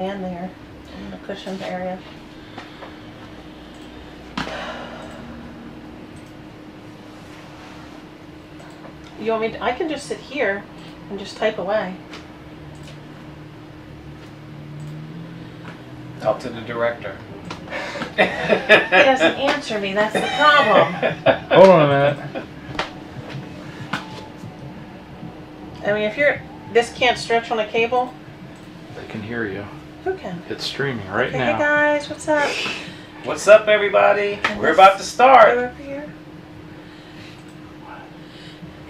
And there in the cushions area. You want me to, I can just sit here and just type away. Up to the director. He doesn't answer me, that's the problem. Hold on a minute. I mean, if this can't stretch on a cable, I can hear you. who can? It's streaming right Okay, now. hey guys, what's up? What's up, everybody? And We're this about to start. over here.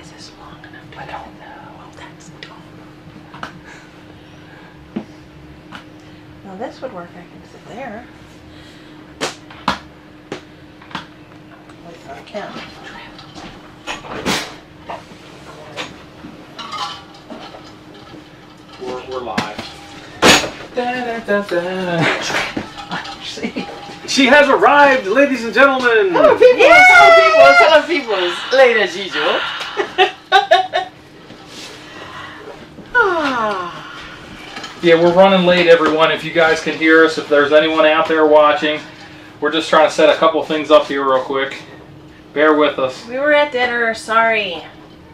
Is this long enough? I don't know. Well, that's dumb. Now this would work. I can sit there. Wait for the camera. We're live. Da, da, da, da. See? She has arrived, ladies and gentlemen. Hello, people. Hello, people. Late as usual. Yeah, we're running late, everyone. If you guys can hear us, if there's anyone out there watching, we're just trying to set a couple things up here real quick. Bear with us. We were at dinner. Sorry.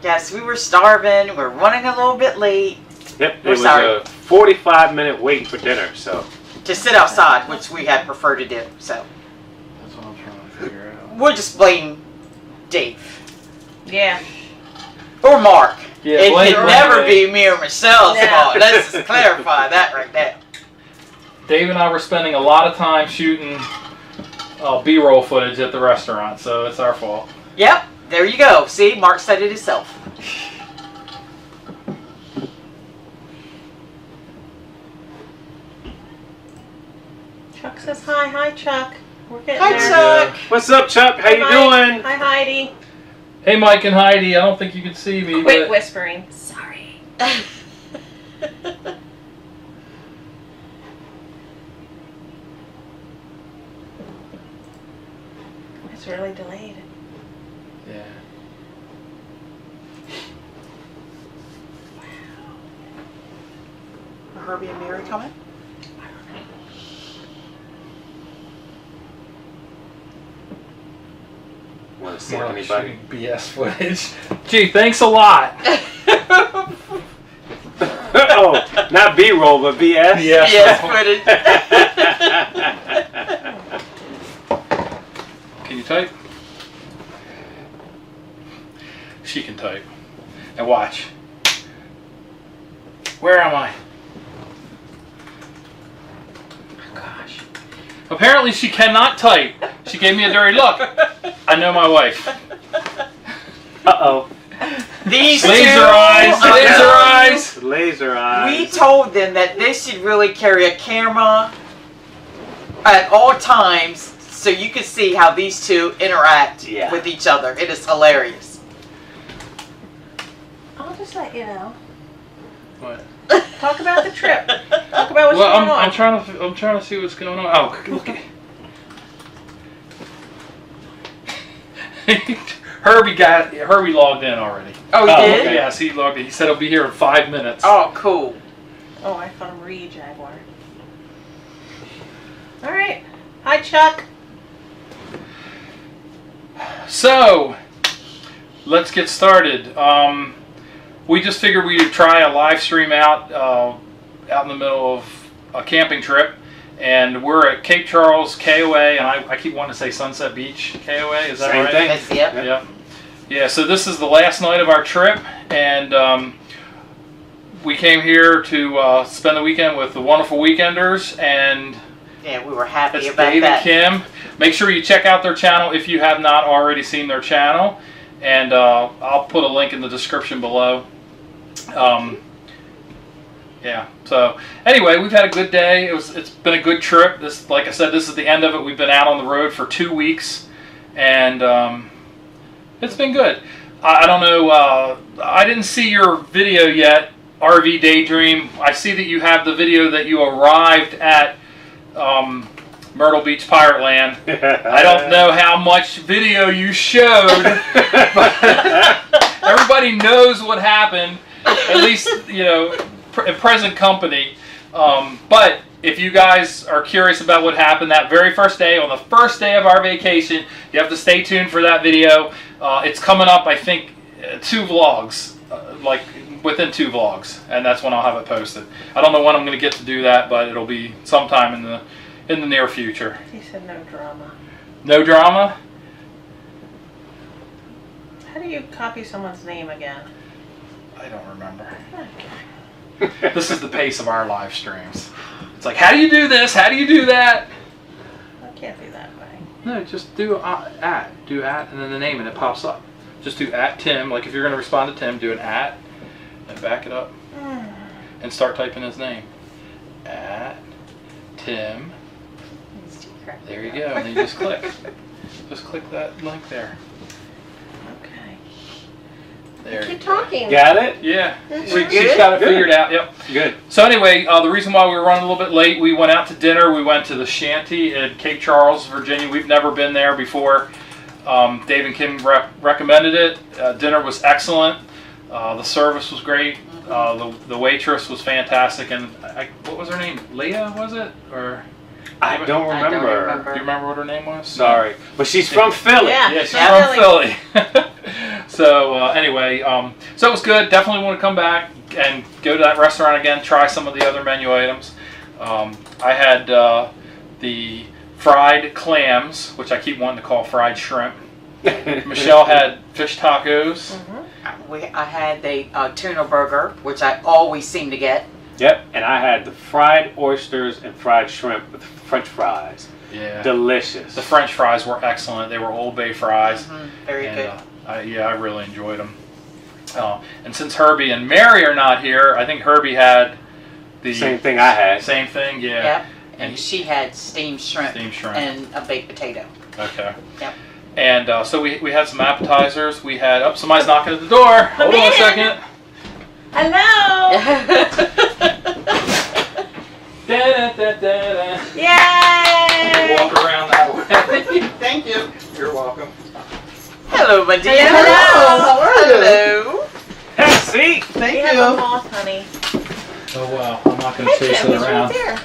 Yes, we were starving. We're running a little bit late. Yep, it We're was sorry. a 45-minute wait for dinner, so. To sit outside, which we had preferred to do. So That's what I'm trying to figure out. we'll just blame Dave Yeah. or Mark. Yeah, It blame can Mark. never be me or Michelle's No. fault. Let's just clarify that right now. Dave and I were spending a lot of time shooting B-roll footage at the restaurant, so it's our fault. Yep, there you go. See, Mark said it himself. Chuck says hi. Hi, Chuck. We're getting Hi, there. Chuck. What's up, Chuck? How Hi, you Mike. doing? Hi, Heidi. Hey, Mike and Heidi, I don't think you can see me, Quit but whispering. Sorry. It's really delayed. yeah. Are Herbie and Mary coming? Want to see More like anybody? shooting BS footage. Gee, thanks a lot. Oh, not B-roll, but BS? Yeah. Yes, footage. Can you type? She can type. And watch. Where am I? Oh, gosh. Apparently she cannot type. She gave me a dirty look. I know my wife. Uh-oh. These Laser two, eyes. I'm Laser telling you, eyes. Laser eyes. We told them that they should really carry a camera at all times so you can see how these two interact Yeah. with each other. It is hilarious. I'll just let you know. What? Talk about the trip. Talk about what's Well, going on. I'm trying to see what's going on. Oh, look at Herbie logged in already. Oh, he did? Okay. Yes, he logged in. He said he'll be here in 5 minutes. Oh, cool. Oh, I called him Jaguar. All right. Hi, Chuck. So, let's get started. We just figured we'd try a live stream out in the middle of a camping trip. And we're at Cape Charles KOA, and I keep wanting to say Sunset Beach KOA. Is that Same right? thing. That's, yep. Yeah. Yeah, so this is the last night of our trip, and we came here to spend the weekend with the wonderful weekenders, and Yeah, we were happy it's about Dave that. and Kim. Make sure you check out their channel if you have not already seen their channel, and I'll put a link in the description below. Yeah, so anyway, we've had a good day. It's been a good trip. This, like I said, this is the end of it. We've been out on the road for 2 weeks, and it's been good. I don't know, I didn't see your video yet, RV Daydream. I see that you have the video that you arrived at Myrtle Beach Pirate Land. I don't know how much video you showed, but everybody knows what happened, at least, you know, in present company. But if you guys are curious about what happened that very first day, on the first day of our vacation, you have to stay tuned for that video. It's coming up, I think, 2 vlogs, like within 2 vlogs, and that's when I'll have it posted. I don't know when I'm going to get to do that, but it'll be sometime in the near future. He said no drama. No drama? How do you copy someone's name again? I don't remember. Okay. This is the pace of our live streams. It's like, how do you do this? How do you do that? That can't be that way. No, just do at. Do at and then the name and it pops up. Just do at Tim. Like if you're going to respond to Tim, do an at and back it up and start typing his name. At Tim. There you go. And then you just click. Just click that link there. Okay. There. Keep talking. Got it? Yeah. Mhm. She's got it figured out. Yep. Good. So anyway, the reason why we were running a little bit late, we went out to dinner. We went to the Shanty in Cape Charles, Virginia. We've never been there before. Dave and Kim recommended it. Dinner was excellent. The service was great. The waitress was fantastic. And what was her name? Leah, was it? Or I don't remember. do you remember what her name was? Sorry. But she's from Philly. Yeah. Yeah, she's Yeah. from Philly. So anyway, so it was good. Definitely want to come back and go to that restaurant again. Try some of the other menu items. I had the fried clams, which I keep wanting to call fried shrimp. Michelle had fish tacos. I had the tuna burger, which I always seem to get. Yep. And I had the fried oysters and fried shrimp with French fries. Yeah. Delicious. The French fries were excellent. They were Old Bay fries. Very good. I really enjoyed them. And since Herbie and Mary are not here, I think Herbie had the Same thing I had. Same thing, yeah. Yep. And she had steamed shrimp, and a baked potato. Okay. Yep. And so we had some appetizers. We had somebody's knocking at the door. Hold on a second. Hello. Da-da-da-da-da. Yay. Walk around that way. Thank you. You're welcome. Hello, my dear. Hello. How are you? Hello. Have a seat. Thank We have a moth, honey. Oh wow, I'm not going to chase Tim, it he's around. right there.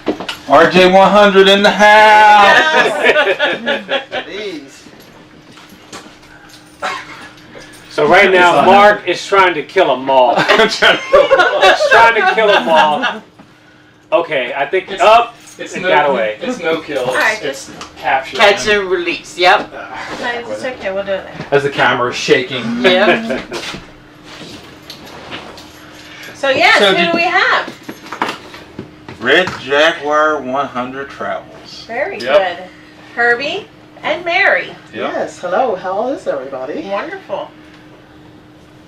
RJ100 in the house. Please. So right now, Mark is trying to kill a moth. He's trying to kill a moth. Okay, I think it's up. It's It got away. It's no kill. All right, It's capture. Catch and release. Yep. No, it's okay. We'll do it later. As the camera is shaking. Yep. So yes, So who did- do we have? Red Jaguar 100 Travels. Very Yep. good. Herbie and Mary. Yep. Yes, hello, how is everybody? Wonderful.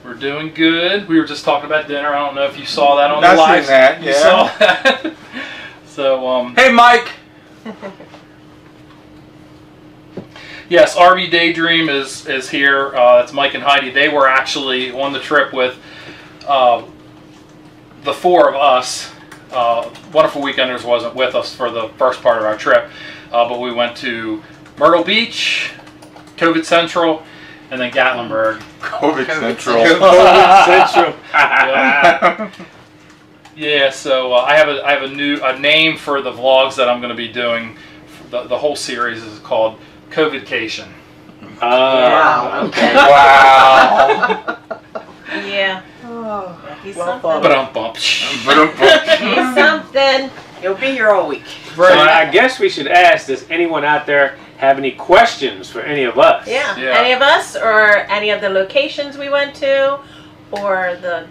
We're doing good. We were just talking about dinner. I don't know if you saw that on I the live. seen that, You yeah. saw that. So Hey, Mike. yes, RV Daydream is here. That's Mike and Heidi. They were actually on the trip with the 4 of us. Wonderful Weekenders wasn't with us for the first part of our trip, but we went to Myrtle Beach, COVID Central, and then Gatlinburg. COVID Central. COVID Central. Yeah, so I have a name for the vlogs that I'm going to be doing. The whole series is called COVIDcation. Wow. Okay. Wow. Yeah. Oh, He's well something. Ba-dum-bump. He's something. You'll be here all week. So I guess we should ask, does anyone out there have any questions for any of us? Yeah. Yeah. Any of us, or any of the locations we went to, or the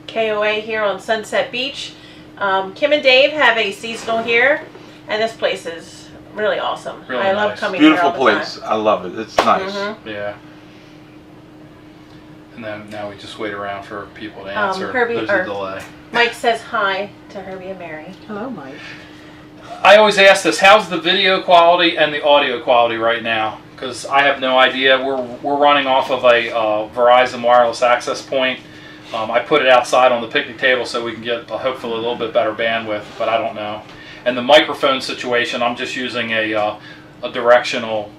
KOA here on Sunset Beach. Kim and Dave have a seasonal here, and this place is really awesome. Really I love nice. coming Beautiful here all the place. I love it. It's nice. Mhm. Yeah. And then now we just wait around for people to answer. Herbie- There's or- a delay. Mike says hi to Herbie and Mary. hello, Mike. I always ask this: how's the video quality and the audio quality right now? Because I have no idea. We're running off of a Verizon wireless access point. I put it outside on the picnic table so we can get hopefully a little bit better bandwidth, but I don't know. And the microphone situation, I'm just using a directional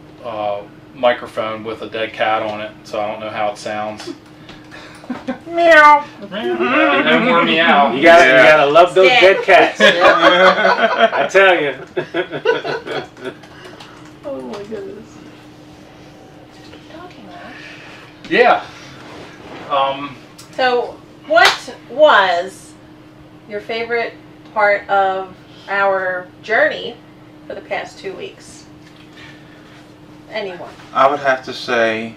microphone with a dead cat on it, so I don't know how it sounds. Meow. No more meow. You gotta love those Yeah. dead cats. I tell you. Oh my goodness. Talking about. Yeah. So, what was your favorite part of our journey for the past 2 weeks? Anyone? I would have to say,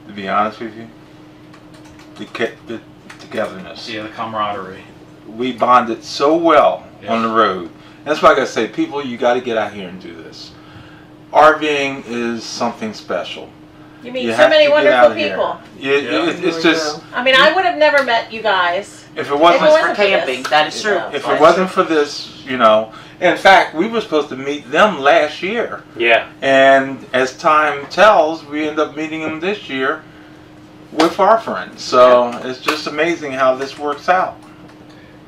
to be honest with you, the togetherness. Yeah, the camaraderie. We bonded so well Yeah. on the road. That's why I gotta say, people, you got to get out here and do this. RVing is something special. You meet You so have many to get wonderful out here. people. It's just, I mean, I would have never met you guys. if it If wasn't it For wasn't for camping, this. that is true. Yeah. if it wasn't for this, in fact, we were supposed to meet them last year. Yeah. And as time tells, we end up meeting them this year with our friends. So it's just amazing how this works out.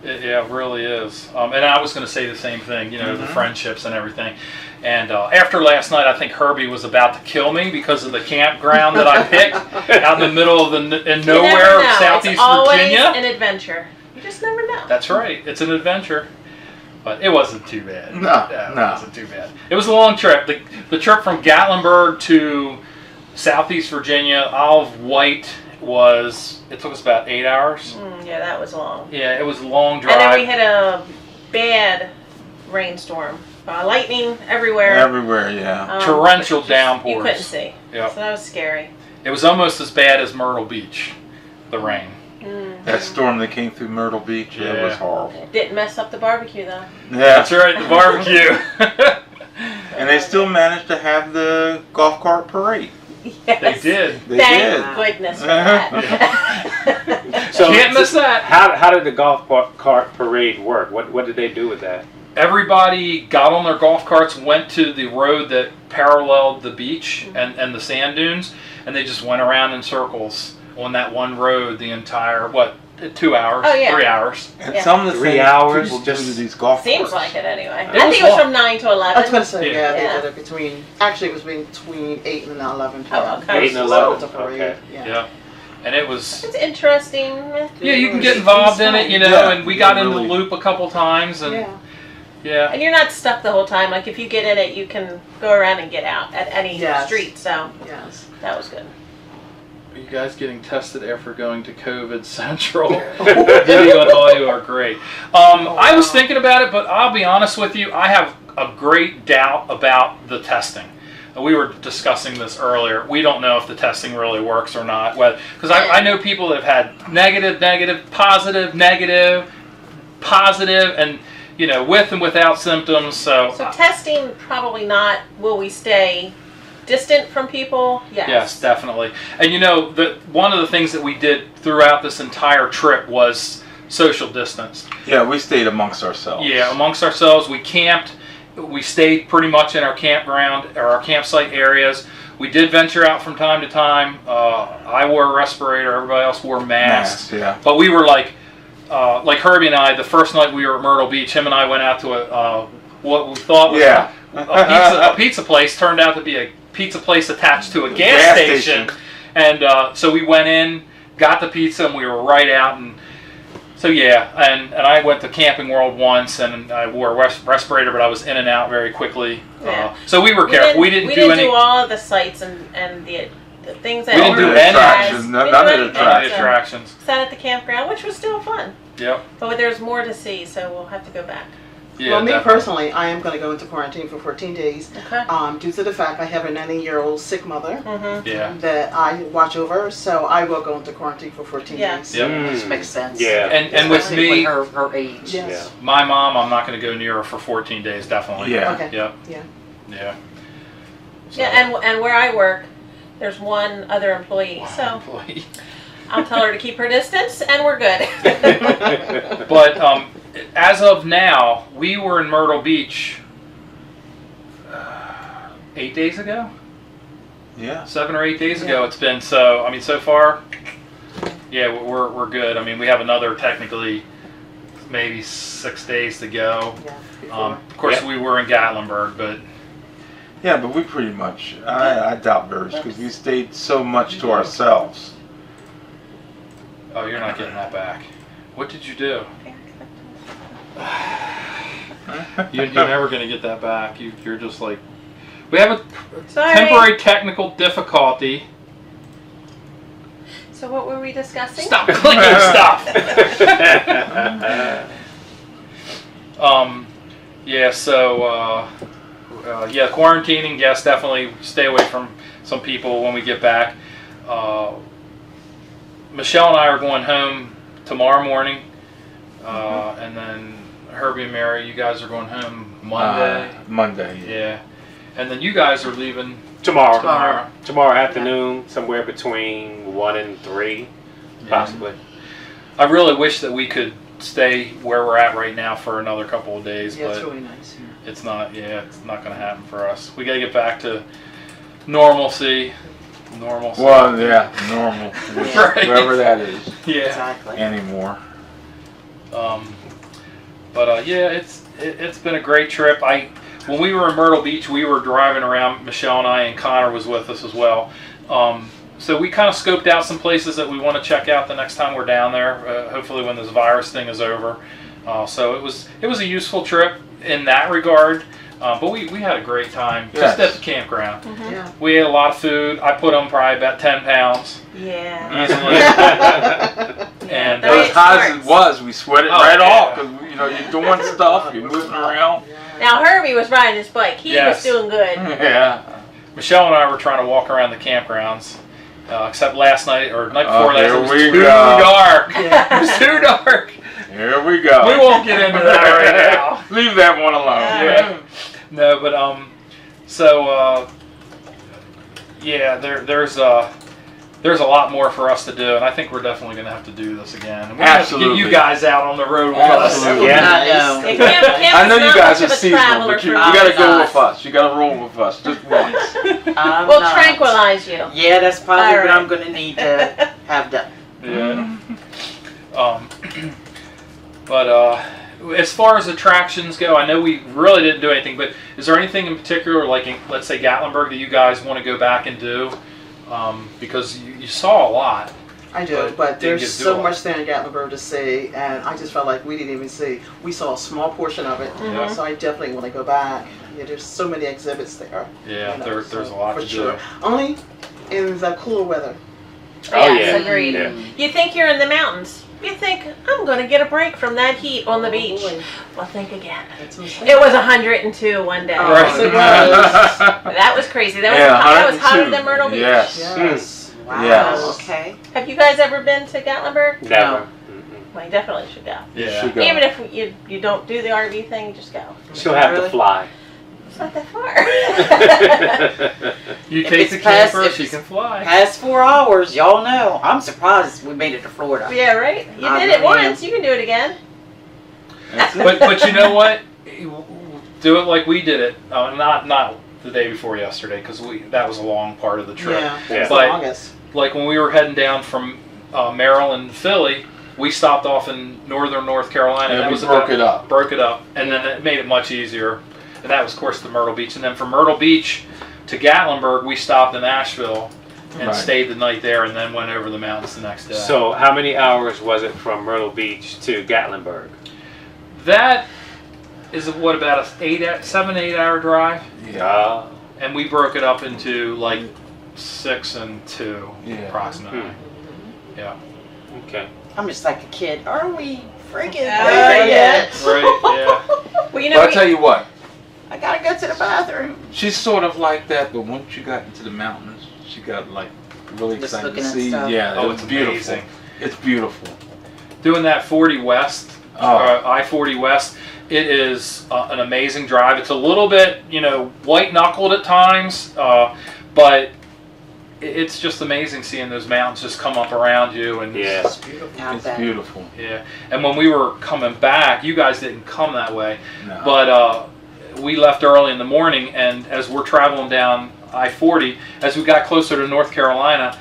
It really is. And I was going to say the same thing, the Mhm. friendships and everything. And after last night, I think Herbie was about to kill me because of the campground that I picked out in the middle of in You never nowhere of know. Southeast It's always Virginia. an adventure. You just never know. That's right. It's an adventure. But it wasn't too bad. No, It no. wasn't too bad. It was a long trip. The trip from Gatlinburg to Southeast Virginia, Isle of Wight, it took us about 8 hours. Yeah, that was long. Yeah, it was a long drive. And then we had a bad rainstorm. Lightning everywhere. Everywhere, yeah. Torrential You downpours. couldn't see. Yep. So that was scary. It was almost as bad as Myrtle Beach, the rain. That storm that came through Myrtle Beach, it was Yeah. horrible. It didn't mess up the barbecue though. Yeah. That's right, the barbecue. And they still managed to have the golf cart parade. Yes. They did. They Thank did. goodness for that. So Can't miss that. How did the golf cart parade work? What did they do with that? Everybody got on their golf carts, went to the road that paralleled the beach and the sand dunes, and they just went around in circles on that one road the entire, 2 hours? Oh, yeah. 3 hours. And Yeah. some of the 3 things hours, people do just to these golf Seems carts. like it anyway. It I was think it was long. from 9 to I was 11. going to say, Yeah. yeah, they Yeah. did it between, actually it was between 8 and 11 Oh, p.m. okay. 8 and So 11. it's a parade, Okay. Yeah. And it was, It's interesting. yeah, you can get involved in it, Yeah, and we got in the really. loop a couple times, and Yeah. yeah. And you're not stuck the whole time. Like if you get in it, you can go around and get out at any Yes. street. So Yes. that was good. Are you guys getting tested after going to COVID Central? Video and audio are great. I was thinking about it, but I'll be honest with you, I have a great doubt about the testing. We were discussing this earlier. We don't know if the testing really works or not. Because I know people that have had negative, positive, and with and without symptoms. So testing, probably not. Will we stay distant from people? Yes. yes, definitely. And one of the things that we did throughout this entire trip was social distance. Yeah, we stayed amongst ourselves. Yeah, amongst ourselves. We camped. We stayed pretty much in our campground or our campsite areas. We did venture out from time to time. I wore a respirator. Everybody else wore masks. Yeah. But we were like Herbie and I, the first night we were at Myrtle Beach, him and I went out to what we thought was a pizza place. Turned out to be a pizza place attached to a gas station. And so we went in, got the pizza, and we were right out. And so yeah, and I went to Camping World once, and I wore a respirator, but I was in and out very quickly. Yeah. So we were careful. We didn't do all of the sights and the things that We didn't do organized. any attractions. We None didn't of do the anything, any so attractions. Sat at the campground, which was still fun. Yep. But there's more to see, so we'll have to go back. Yeah, Well, me definitely. personally, I am going to go into quarantine for 14 days Okay. due to the fact I have a 90-year-old sick mother Mm-hmm. Yeah. that I watch over, so I will go into quarantine for 14 Yeah. days. Yep. This makes sense. Yeah. And with Especially me, her age. Yes. my mom, I'm not going to go near her for 14 days, definitely. Yeah. Okay. Yep. Yeah. Yeah. So- Yeah, and where I work, there's one other employee, so Employee. I'll tell her to keep her distance, and we're good. But as of now, we were in Myrtle Beach 8 days ago, Yeah. 7 or 8 days ago. It's been so. I mean, so far, yeah, we're good. I mean, we have another technically maybe 6 days to go. Yeah. Before. Of course, we were in Gatlinburg, but Yeah, but we pretty much, I doubt very because we stayed so much to ourselves. Oh, you're not getting that back. What did you do? You're never going to get that back. You're just like... We have a Sorry. temporary technical difficulty. So what were we discussing? Stop clicking stuff! Yeah, so, yeah, quarantining, yes, definitely stay away from some people when we get back. Michelle and I are going home tomorrow morning, and then Herbie and Mary, you guys are going home Monday. Monday. Yeah. And then you guys are leaving Tomorrow afternoon, somewhere between 1 and 3, possibly. I really wish that we could stay where we're at right now for another couple of days, Yeah, it's but really nice here. it's not going to happen for us. We got to get back to normalcy. Well, yeah, normal. Right. Wherever that is Yeah. Exactly. anymore. But yeah, it's been a great trip. When we were in Myrtle Beach, we were driving around. Michelle and I, and Connor was with us as well. So we kind of scoped out some places that we want to check out the next time we're down there. Hopefully, when this virus thing is over. So it was a useful trip in that regard. But we had a great time just at the campground. Yeah. We ate a lot of food. I put on probably about 10 pounds Yeah. easily. And Those As hot as it was, we sweat it right off because you're doing stuff, you're moving around. Now Herbie was riding his bike. He was doing good. Yeah. Michelle and I were trying to walk around the campgrounds, except last night or night before last. It was too dark. Yeah. It was too dark. Here we go. We won't get into that right now. Leave that one alone. Yeah. No, but so yeah, there's a lot more for us to do, and I think we're definitely going to have to do this again. And we're going to have to get you guys out on the road with us. Absolutely. Yeah. I know. I know you guys are seasonal, seasonal, but you got to go with us. You got to roll with us just once. We'll tranquilize you. Yeah, that's probably All what right. I'm going to need to have done. Yeah. But as far as attractions go, I know we really didn't do anything, but is there anything in particular, like in, let's say Gatlinburg, that you guys want to go back and do? Because you saw a lot. I do, but didn't there's get to do so all. much there in Gatlinburg to see, and I just felt like we didn't even see. We saw a small portion of it, Yeah. so I definitely want to go back. Yeah, there's so many exhibits there. Yeah, you know, there's so a lot for to sure. do. Only in the cooler weather. Yes, yeah. agreed. Yeah. You think you're in the mountains. You think, I'm going to get a break from that heat on the beach. boy. Well, think again. That's what I'm It saying. was 102 one day. Oh, Right. so it was. That was crazy. That was, Yeah, that was hotter 102. than Myrtle Beach. Yes. Yes. Wow. Yes. Okay. Have you guys ever been to Gatlinburg? Never. Well, you definitely should go. Yeah. Should go. Even if you don't do the RV thing, just go. She'll have to Really? fly. It's not that far. You If take it's the past- camper, if she it's can fly. Past 4 hours, y'all know. I'm surprised we made it to Florida. Yeah, right? You I did it really am. once. You can do it again. That's it. But you know what? Do it like we did it. Not the day before yesterday, because that was a long part of the trip. Yeah, Yeah. it's the But- longest. Like when we were heading down from Maryland to Philly, we stopped off in northern North Carolina. And that we was broke it up. Broke it up, and then it made it much easier. And that was, of course, the Myrtle Beach. And then from Myrtle Beach to Gatlinburg, we stopped in Asheville and Right. stayed the night there, and then went over the mountains the next day. So how many hours was it from Myrtle Beach to Gatlinburg? that is what, about a 7-8 hour drive, Yeah. and we broke it up into like 6 and 2 Yeah. approximately. Yeah. Okay. I'm just like a kid. Are we freaking Yeah. there yet? Right. Yeah. Well, you know, But I'll tell you what, I gotta go to the bathroom. she's sort of like that, but once you got into the mountains, she got like really Just excited to looking at see. stuff. Yeah, Oh, it's it's beautiful. amazing. It's beautiful. Doing that 40 West, Oh. I-40 West, it is an amazing drive. It's a little bit, white knuckled at times, but it's just amazing seeing those mountains just come up around you. And Yeah. It's beautiful. I It's bet. beautiful. yeah. And when we were coming back, you guys didn't come that way, No. but we left early in the morning, and as we're traveling down I-40, as we got closer to North Carolina,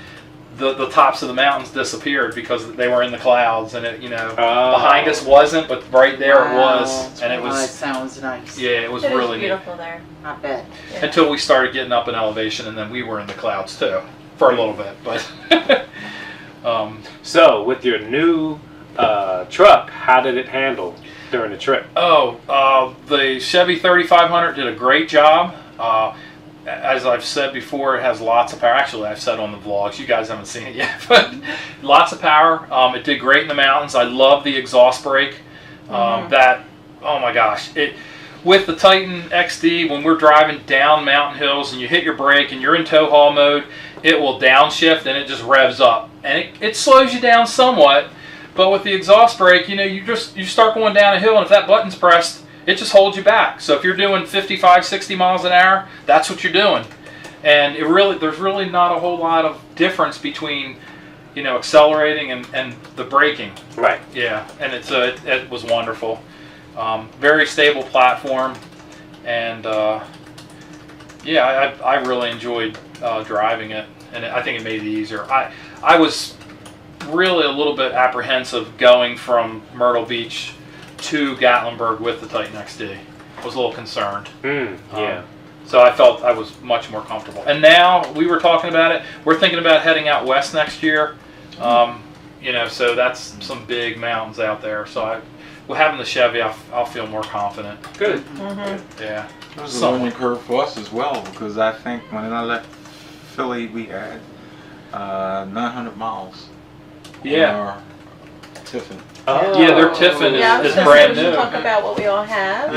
the tops of the mountains disappeared because they were in the clouds, and it, Oh. behind us wasn't, but right there it Wow. was, and it Oh, it was, sounds nice. yeah, it was it is really neat. beautiful there. I bet. Yeah. Until we started getting up in elevation, and then we were in the clouds too for a little bit, but So, with your new truck, how did it handle during the trip? The Chevy 3500 did a great job. As I've said before, it has lots of power. Actually, I've said on the vlogs. You guys haven't seen it yet, but lots of power. It did great in the mountains. I love the exhaust brake. That, oh my gosh. With the Titan XD, when we're driving down mountain hills and you hit your brake and you're in tow haul mode, it will downshift and it just revs up. And it slows you down somewhat, but with the exhaust brake, you start going down a hill, and if that button's pressed, it just holds you back. So if you're doing 55, 60 miles an hour, that's what you're doing. And there's really not a whole lot of difference between, accelerating and the braking. Right. Yeah, and it was wonderful. Very stable platform, and I really enjoyed driving it, and I think it made it easier. I was really a little bit apprehensive going from Myrtle Beach to Gatlinburg with the Titan XD. I was a little concerned. Yeah. So I felt I was much more comfortable. And now we were talking about it. We're thinking about heading out west next year. So that's some big mountains out there. So having the Chevy, I'll feel more confident. Good. Yeah. It was a learning curve for us as well, because I think when I left Philly, we had 900 miles. Yeah. On our Tiffin. Oh. Yeah, their Tiffin is brand new. Talk about what we all have.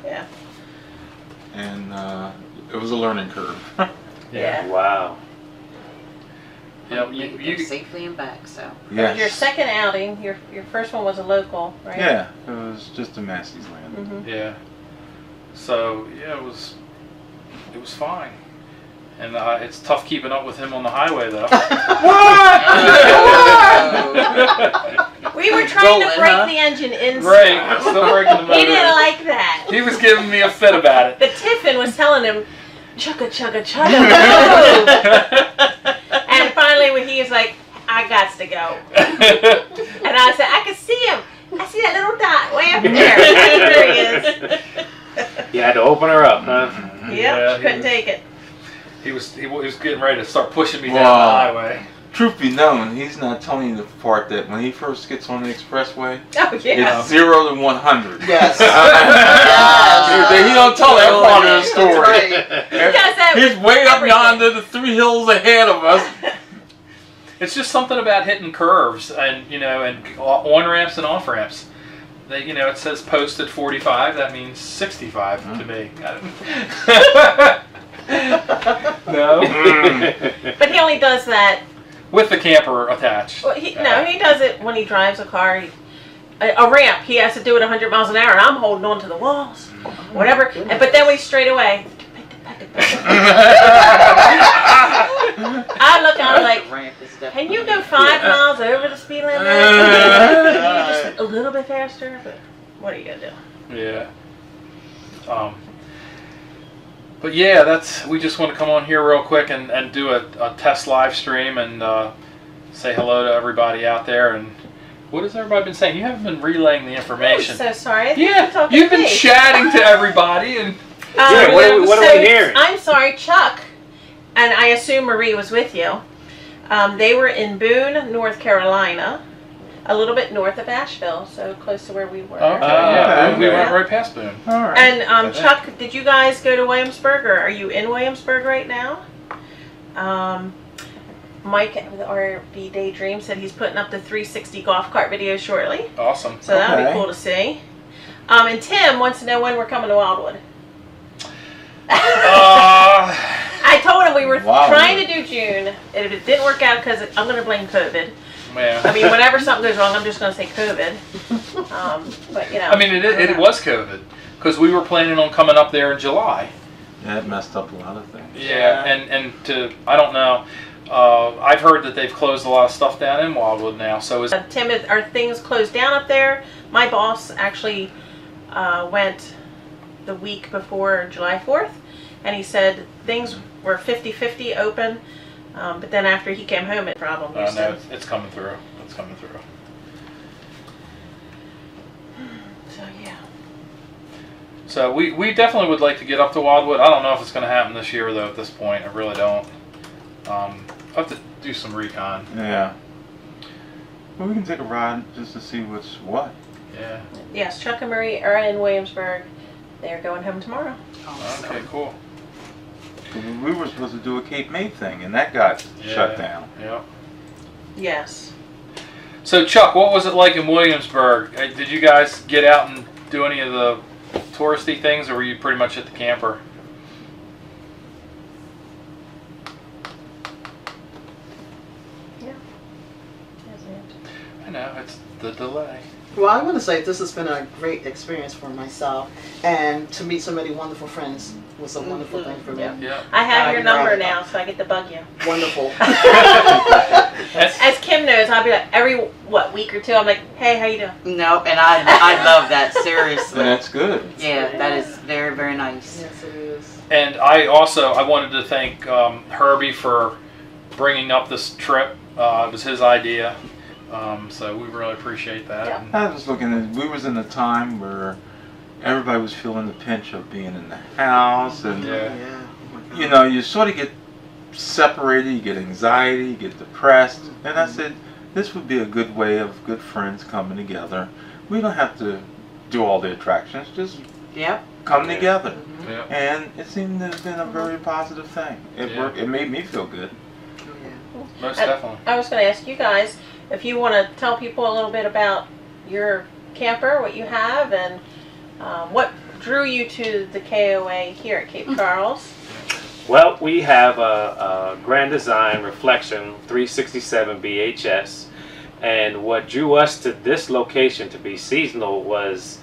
Yeah. And it was a learning curve. Yeah. Wow. Yeah, you safely and back, so. Yes. Your second outing, your first one was a local, right? Yeah, it was just a Massey's land. Yeah. So it was fine, and it's tough keeping up with him on the highway though. We were trying to break the engine inside. Right, still breaking the motor. He didn't like that. He was giving me a fit about it. The Tiffin was telling him, chugga, chugga, chugga, go. And finally, when he was like, I got to go. And I said, I can see him. I see that little dot way up there. There he is. You had to open her up, huh? Yep, couldn't take it. He was getting ready to start pushing me down the highway. Truth be known, he's not telling you the part that when he first gets on the expressway, Oh, yeah. it's 0 to 100. Yes. He don't tell that part of the story. Right. He does that He's with way up everything. yonder, the 3 hills ahead of us. It's just something about hitting curves and and on ramps and off ramps. It says posted 45. That means 65 to me. No. But he only does that. With the camper attached. Well, he does it when he drives a car. A ramp, he has to do it 100 miles an hour, and I'm holding on to the walls, whatever. But then we straight away. I look out like, can you go 5 miles over the speed limit? Can you just a little bit faster? But what are you gonna do? Yeah. But yeah, we just want to come on here real quick and do a test live stream and say hello to everybody out there. And what has everybody been saying? You haven't been relaying the information. I'm so sorry. Yeah, you've been chatting to everybody and. Yeah, what are we hearing? I'm sorry, Chuck, and I assume Marie was with you. They were in Boone, North Carolina, a little bit north of Asheville, so close to where we were. Okay, yeah, we went right past Boone. All right. And Chuck, did you guys go to Williamsburg, or are you in Williamsburg right now? Mike, or B Daydream, said he's putting up the 360 golf cart video shortly. Awesome. So that'll be cool to see. And Tim wants to know when we're coming to Wildwood. I told him we were trying to do June, and if it didn't work out, because I'm going to blame COVID. Yeah. I mean, whenever something goes wrong, I'm just going to say COVID. But I mean, it was COVID, because we were planning on coming up there in July. That messed up a lot of things. Yeah, and I don't know. I've heard that they've closed a lot of stuff down in Wildwood now. So Tim, are things closed down up there? My boss actually went the week before July 4th, and he said things were 50-50 open, but then after he came home, it probably no, it's coming through. It's coming through. So yeah. So we definitely would like to get up to Wildwood. I don't know if it's going to happen this year though. At this point, I really don't. I'll have to do some recon. Yeah. Well, we can take a ride just to see what's what. Yeah. Yes, Chuck and Marie are in Williamsburg. They're going home tomorrow. Okay, cool. We were supposed to do a Cape May thing, and that got shut down. Yeah. Yes. So Chuck, what was it like in Williamsburg? Did you guys get out and do any of the touristy things, or were you pretty much at the camper? I know, it's the delay. Well, I want to say this has been a great experience for myself, and to meet so many wonderful friends was a wonderful thing for me. Yeah. I have your you're number right. now, so I get to bug you. Wonderful. As Kim knows, I'll be like every week or two. I'm like, hey, how you doing? No, and I love that, seriously. And that's good. Yeah, that is very, very nice. Yes, it is. And I wanted to thank Herbie for bringing up this trip. It was his idea, so we really appreciate that. Yeah. I was looking at, we was in a time where everybody was feeling the pinch of being in the house, and Yeah. Yeah. you know, you sort of get separated, you get anxiety, you get depressed, and I said, this would be a good way of good friends coming together. We don't have to do all the attractions, just Yep. come together. Yeah. And it seemed to have been a very positive thing. It Yeah. worked. It made me feel good. Most And definitely. I was going to ask you guys if you want to tell people a little bit about your camper, what you have, and what drew you to the KOA here at Cape Charles. Well, we have a Grand Design Reflection 367 BHS, and what drew us to this location to be seasonal was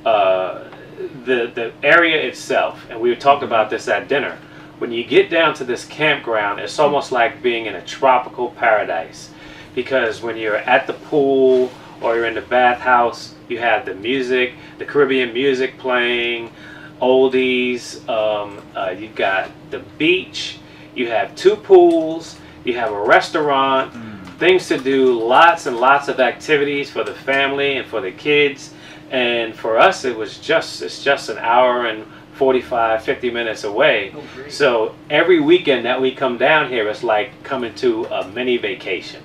the area itself, and we talked about this at dinner. When you get down to this campground, it's almost like being in a tropical paradise, because when you're at the pool or you're in the bathhouse, you have the music, the Caribbean music playing, oldies, you've got the beach, you have 2 pools, you have a restaurant, things to do, lots and lots of activities for the family and for the kids. And for us, it's just an hour and 45, 50 minutes away. Oh, great. So every weekend that we come down here, it's like coming to a mini vacation.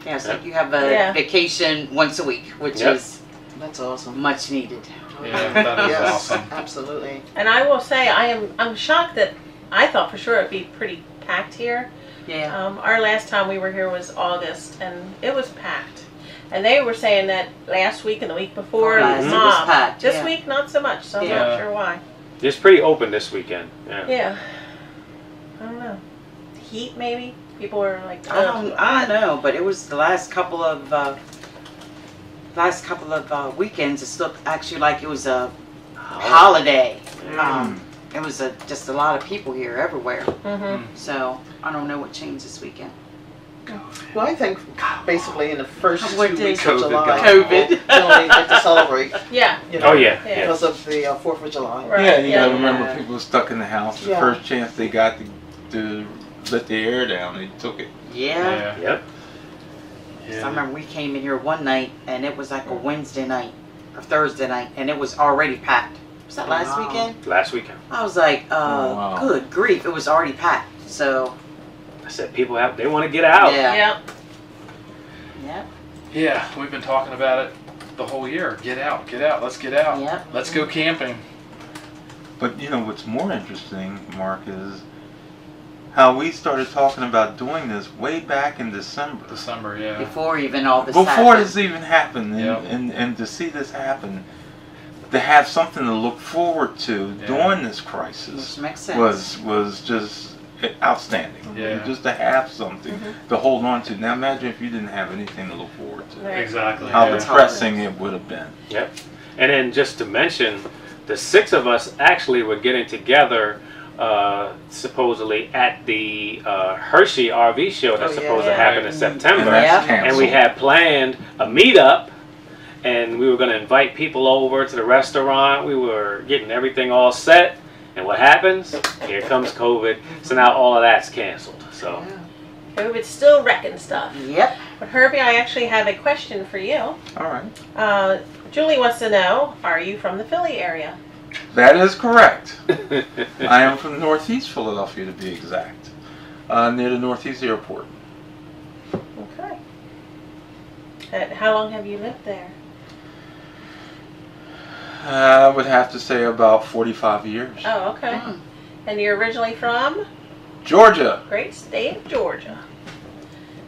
Yeah, it's like you have a Yeah. vacation once a week, which Yep. is That's awesome. much needed. Yeah, that is Yes, awesome. absolutely. And I will say, I'm shocked that I thought for sure it'd be pretty packed here. Yeah. Our last time we were here was August, and it was packed. And they were saying that last week and the week before, Last it was week was mobbed. packed, This yeah. week, not so much, so I'm Yeah. not sure why. It's pretty open this weekend. Yeah. Yeah. I don't know. Heat, maybe? People were like, I don't know, but it was the last couple of weekends. It looked actually like it was a holiday. It was just a lot of people here everywhere. Mm-hmm. So I don't know what changed this weekend. Well, I think basically in the first 2 What weeks did of COVID July, got COVID. you only get to celebrate. Yeah. You know, Oh yeah. Yeah. because of the 4th of July. Right. Yeah, you Yeah. gotta remember, people were stuck in the house. The Yeah. first chance they got to let the air down, they took it. Yeah. Yep. So I remember we came in here one night and it was like a Wednesday night or Thursday night and it was already packed. Was that last Wow. weekend? Last weekend. I was like, wow. good grief, it was already packed. So, I said people they want to get out. yeah. Yep. Yep. Yeah, we've been talking about it the whole year. Get out, let's get out. Yep. Let's go camping. But you know what's more interesting, Mark, is how we started talking about doing this way back in December. December, yeah. Before even all this Before happened. this even happened, and, Yep. and to see this happen, to have something to look forward to Yeah. during this crisis Which makes sense. was just outstanding. Yeah. Just to have something to hold on to. Now imagine if you didn't have anything to look forward to. Right. Exactly. How yeah. depressing it would have been. Yep. And then just to mention, the 6 of us actually were getting together supposedly at the Hershey RV show that's Oh, yeah. supposed to Yeah. happen in And September. that's Yeah. canceled. And we had planned a meetup, and we were going to invite people over to the restaurant. We were getting everything all set, and what happens? Here comes COVID. So now all of that's canceled. So COVID's still wrecking stuff. Yep. But Herbie, I actually have a question for you. All right. Julie wants to know, are you from the Philly area? That is correct. I am from Northeast Philadelphia, to be exact, near the Northeast Airport. Okay. How long have you lived there? I would have to say about 45 years. Oh, okay. And you're originally from? Georgia. Great state of Georgia.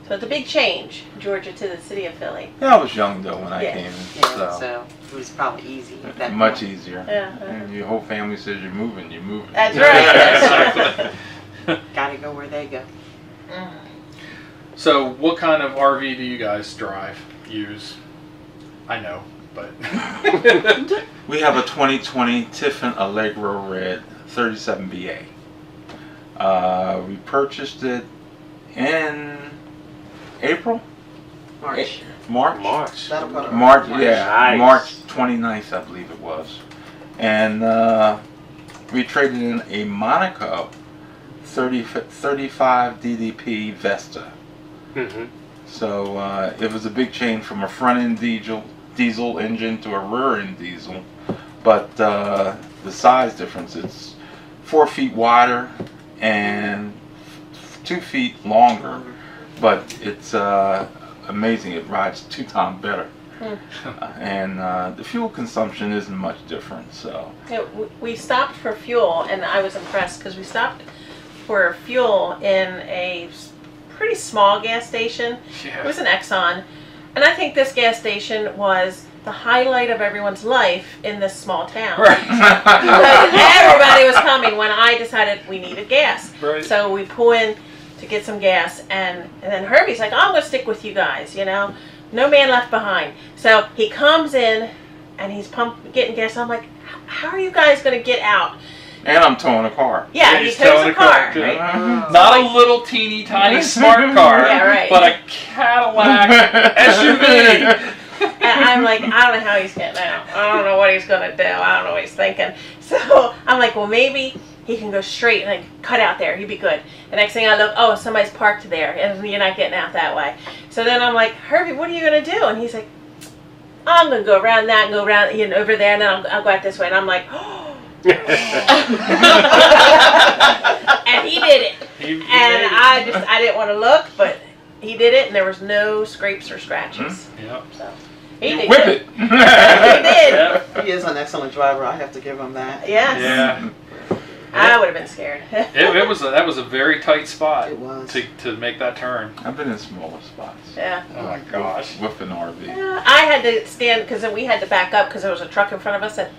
So it's a big change, Georgia to the city of Philly. Yeah, I was young though when I Yeah. came, Yeah, so so it was probably easy. At that much point. easier. Yeah. And your whole family says you're moving, you're moving. That's right. Exactly. Gotta go where they go. So, what kind of RV do you guys drive, use? I know, but. We have a 2020 Tiffin Allegro Red 37BA. We purchased it in April? March. March? That'll put March, March. yeah. Nice. March 29th, I believe it was. And we traded in a Monaco 35 DDP Vesta. Mm-hmm. So it was a big change from a front-end diesel engine to a rear-end diesel. But the size difference, it's 4 feet wider and 2 feet longer. But it's amazing. It rides 2 times better. And the fuel consumption isn't much different. So Yeah, we stopped for fuel, and I was impressed because we stopped for fuel in a pretty small gas station. It was an Exxon, and I think this gas station was the highlight of everyone's life in this small town. Right. Because everybody was coming when I decided we needed gas. Right. So we pull in to get some gas, and then Herbie's like, oh, I'm going to stick with you guys, you know. No man left behind. So he comes in, and he's getting gas. I'm like, how are you guys going to get out? and I'm towing a car. Yeah, he tows a car. Right? Not a little teeny tiny smart car, Yeah, right. but a Cadillac SUV. And I'm like, I don't know how he's getting out. I don't know what he's going to do. I don't know what he's thinking. So I'm like, well, maybe he can go straight and like cut out there. He'd be good. The next thing I look, oh, somebody's parked there, and you're not getting out that way. So then I'm like, Herbie, what are you going to do? And he's like, I'm going to go around that and go around, over there, and then I'll go out this way. And I'm like, oh. And he did it. And I didn't want to look, but he did it, and there was no scrapes or scratches. Yep. So he did Whip good. it. He did. Yep. He is an excellent driver. I have to give him that. Yes. Yeah. I would have been scared. That was a very tight spot It was. to make that turn. I've been in smaller spots Yeah. Oh my gosh. with an RV. Yeah, I had to stand because we had to back up because there was a truck in front of us that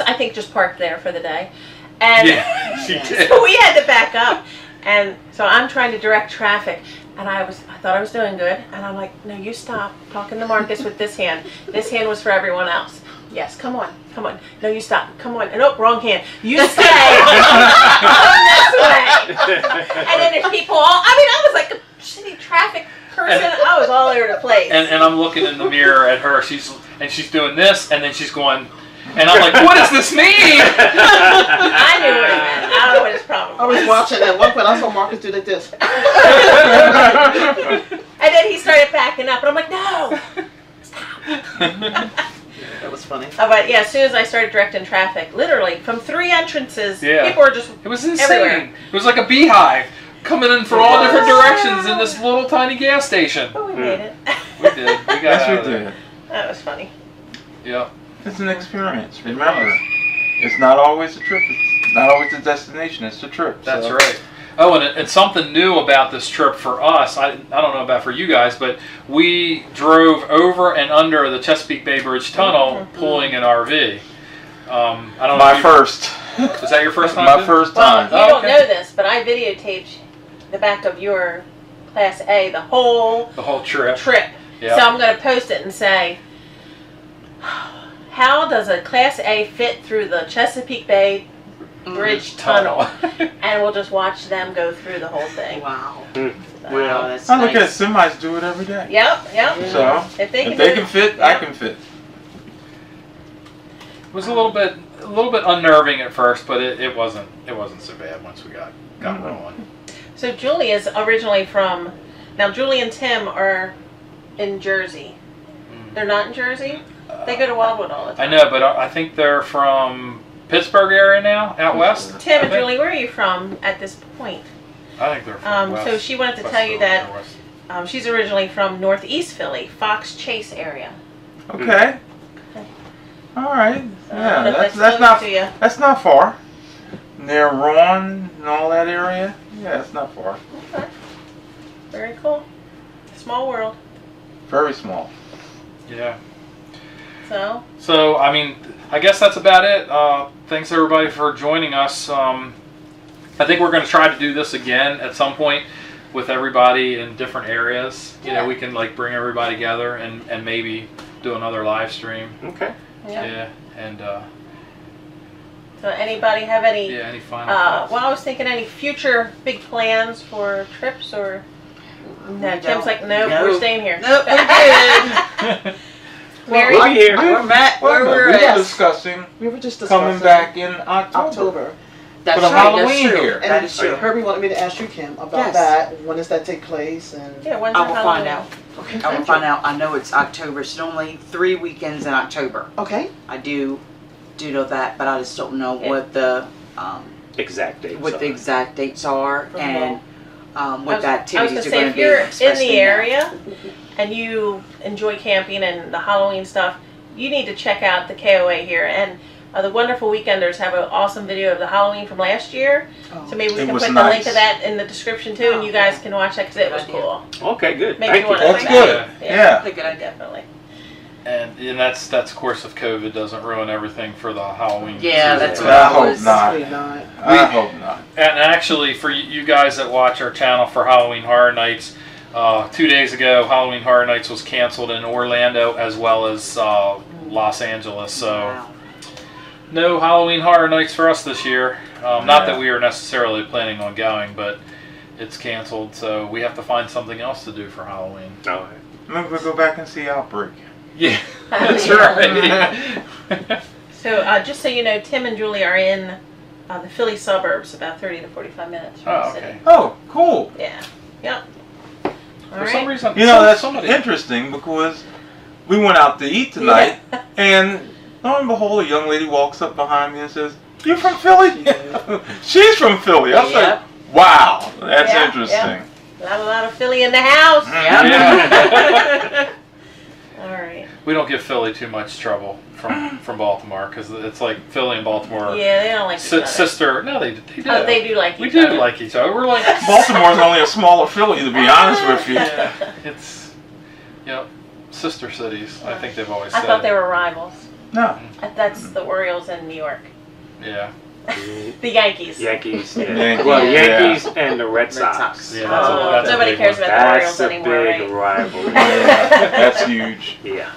I think just parked there for the day, and Yeah, she did. so we had to back up, and so I'm trying to direct traffic, and I thought I was doing good, and I'm like, no, you stop talking to Marcus with this hand. This hand was for everyone else. Yes, come on. No, you stop. Come on. And nope, wrong hand. You stay. Come this way. And then there's people I was like a shitty traffic person. I was all over the place. And I'm looking in the mirror at her. She's doing this, and then she's going, and I'm like, what does this mean? I knew what he meant. I don't know what his problem I was watching at one point. I saw Marcus do like this. And then he started backing up, and I'm like, no, stop. That was funny. But yeah, as soon as I started directing traffic, literally from 3 entrances, Yeah. people were just It was insane. everywhere. It was like a beehive coming in from all different directions in this little tiny gas station. But we made it. We did. We got out Yes, of we there. did. That was funny. Yeah. It's an experience. Remember, it's not always a trip. It's not always a destination. It's a trip. That's so. right. Oh, and it's something new about this trip for us. I don't know about for you guys, but we drove over and under the Chesapeake Bay Bridge Tunnel, pulling an RV. I don't know. My first. Is that your first time? My too? first Well, time. you Oh, don't okay. know this, but I videotaped the back of your Class A, the whole The whole trip. trip. Yeah. So I'm going to post it and say, how does a Class A fit through the Chesapeake Bay Bridge Tunnel? And we'll just watch them go through the whole thing. Wow. So, Wow, that's I look at nice. semis do it every day. Yep. So If they can, if they do can it, fit, I can fit. It was a little bit unnerving at first, but it wasn't so bad once we got rolling. So Julie is originally from. Now Julie and Tim are in Jersey. They're not in Jersey. They go to Wildwood all the I time. know, but I think they're from Pittsburgh area now, out west. Tim I and think. Julie, where are you from at this point? I think they're from west. So she wanted to West tell you or that west. She's originally from Northeast Philly, Fox Chase area. Okay. All right. So I don't know Yeah, if that's close not to you. that's not far. Near Ron and all that area. Yeah, it's not far. Okay. Very cool. Small world. Very small. Yeah. So, I mean, I guess that's about it. Thanks everybody for joining us. I think we're going to try to do this again at some point with everybody in different areas. You know, Yeah. we can like bring everybody together and maybe do another live stream. Okay. yeah. And So anybody have any, any final thoughts? well, I was thinking any future big plans for trips or, no, We Tim's like, don't. no, No. we're staying here. Nope, we're good. Mary? We'll be here. We're met where Well, we're we were at. discussing We were just discussing coming back in October. October. That's For the right, Halloween that's true. here. That is true. Herbie wanted me to ask you, Kim, about Yes. that. When does that take place? And Yeah, when's I the will find Halloween? out. okay, I will thank find you. out. I know it's October. It's normally 3 weekends in October. Okay. I do know that, but I just don't know Yeah. what the Exact dates. what the exact dates are and what the I was activities gonna are say, going to if be. you're in especially the now. area and you enjoy camping and the Halloween stuff, you need to check out the KOA here. And the Wonderful Weekenders have an awesome video of the Halloween from last year. Oh. So maybe we It can was put the link nice. to that in the description too, and you guys can watch that because it was Good idea. cool. Okay, good. Make Thank you you. want to That's come good. back. Yeah. That's a good idea. Definitely. And that's of course if COVID doesn't ruin everything for the Halloween Yeah, season. that's what I I hope was. not. Hopefully not. I hope not. And actually, for you guys that watch our channel for Halloween Horror Nights, 2 days ago, Halloween Horror Nights was canceled in Orlando as well as Los Angeles. So Wow. no Halloween Horror Nights for us this year. Not that we were necessarily planning on going, but it's canceled. So we have to find something else to do for Halloween. All right. Maybe we'll go back and see Outbreak. Yeah, that's right. So just so you know, Tim and Julie are in the Philly suburbs, about 30 to 45 minutes from the Oh, city. okay. Oh, cool. Yeah. Yep. All For some right. reason, You know, that's somebody. interesting because we went out to eat tonight, and lo and behold, a young lady walks up behind me and says, "You from Philly?" She's from Philly. I was Yep. like, "Wow, that's Yeah, interesting." A lot of Philly in the house. Yeah. All right. We don't give Philly too much trouble from Baltimore because it's like Philly and Baltimore are Yeah, they don't like each other. sister. No, they do. Oh, they do like We each do other. like each other. We're like Baltimore's only a smaller Philly, to be honest with you. yeah, it's sister cities. I think they've always I said. thought they were rivals. No. That's the Orioles in New York. Yeah. The Yankees. Yankees. Yeah. Yankees, Well, yeah. Yankees and the Red Sox. Sox. Yeah, that's Oh, that's nobody big cares one. about the That's Orioles a anymore, big right? rivalry. That's huge. Yeah.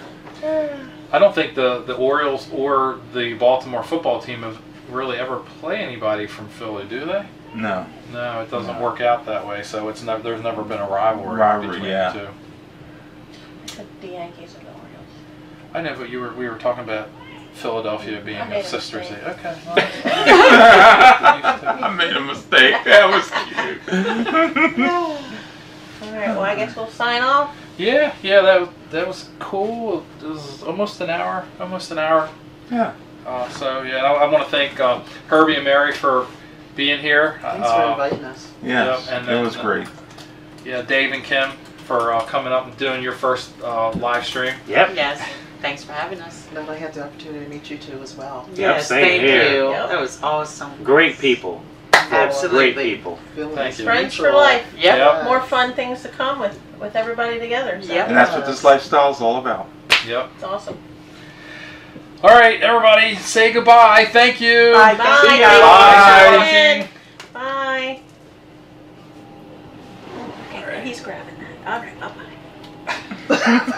I don't think the Orioles or the Baltimore football team have really ever play anybody from Philly, do they? No. No, it doesn't No. work out that way. So it's never there's never been a rivalry between yeah. the two. Except the Yankees and the Orioles. I know, but we were talking about Philadelphia being I made a a sister mistake. city. Okay. I made a mistake. That was cute. All right. Well, I guess we'll sign off. Yeah, that was cool. It was almost an hour. Yeah. So yeah, I want to thank Herbie and Mary for being here. Thanks for inviting us. Yes. Yeah, and it then, was great. Yeah, Dave and Kim for coming up and doing your first live stream. Yep. Yes. Thanks for having us. Glad I had the opportunity to meet you too as well. Yes, same thank here. you. Yep. That was awesome. Great people. Absolutely. Great people. Feeling Thank you. Friends for mutual. life. Yep. Yep. More fun things to come with everybody together. So Yep. And that's what this lifestyle is all about. Yep. It's awesome. All right, everybody, say goodbye. Thank you. Bye. Bye. Thank you. Thanks for Bye. watching. Bye. Okay, he's grabbing that. All right. Bye bye.